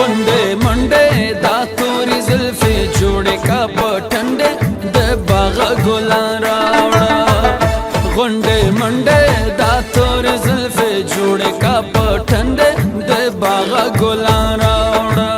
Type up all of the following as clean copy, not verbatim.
غونډې منډې دا تورې زلفې جوړې کا په ټنډې د باغ ګلان راوړه غونډې منډې دا تورې زلفې جوړې کا په ټنډې د باغ ګلان راوړه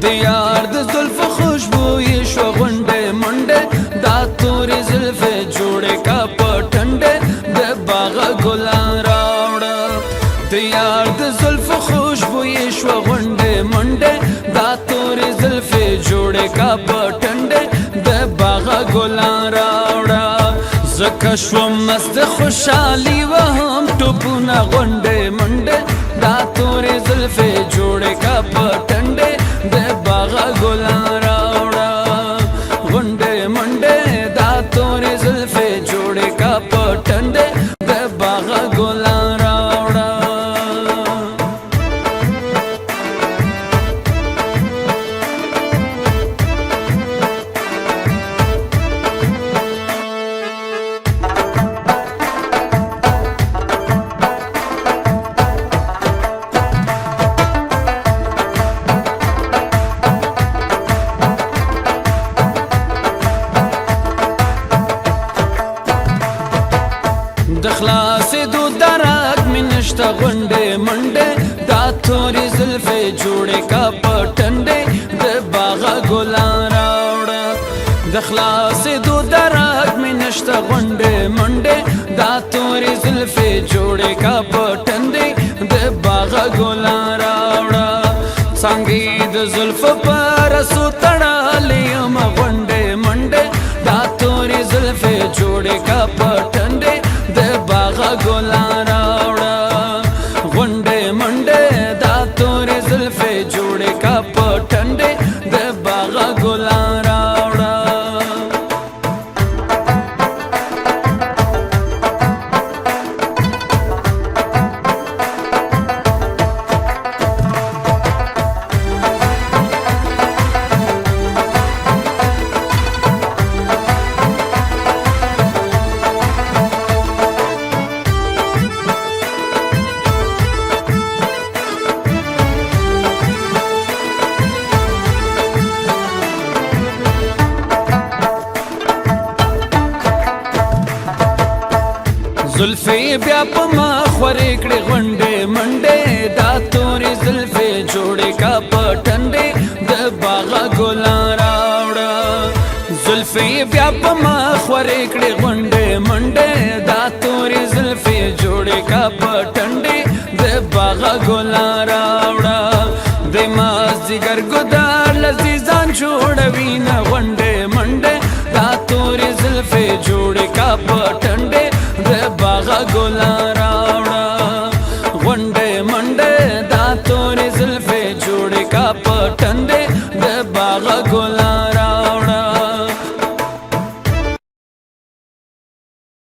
دیار د زلف خوشبوئی شو غونډې منډې دا تورې زلفې جوړې کا په ټنډې د باغ ګلان راوړه دیار د زلف خوشبوئی شو غونډې منډې دا تورې زلفې جوړې کا په ټنډې د باغ ګلان راوړه زکه شوم مست خوشحالي وهم ټوپونه غونډې منډې دا تورې زلفې جوړې کا په ټنډې د باغ ګلان راوړه غونډې منډې دا تورې زلفې جوړې کا په ټنډې د باغ ګلان راوړه د خلاصېدو درک مې نشته غونډې منډې دا تورې زلفې جوړې کا په ټنډې د باغ ګلان راوړه د خلاصېدو درک مې نشته غونډې منډې دا تورې زلفې جوړې کا په ټنډې د باغ ګلان راوړه څانګې د زلفو پر رسو تړلې یم غونډې منډې دا تورې زلفې جوړې کا په ټنډې د باغ ګلان راوړه غونډې منډې دا تورې زلفې جوړې کا په ټنډې د باغ ګلان راوړه زلفې بیا په مخ ورې کړې غونډې منډې دا تورې زلفې جوړې کا په ټنډې د باغ ګلان راوړه زلفې بیا په مخ ورې کړې غونډې منډې دا تورې زلفې جوړې کا په ټنډې د باغ ګلان راوړه د مازدیګر ګودار لذیذان جوړوي نه غونډې منډې دا تورې زلفې جوړې کا په ټنډې د باغ ګلان راوړه غونډې منډې دا تورې زلفې جوړې کا په ټنډې د باغ ګلان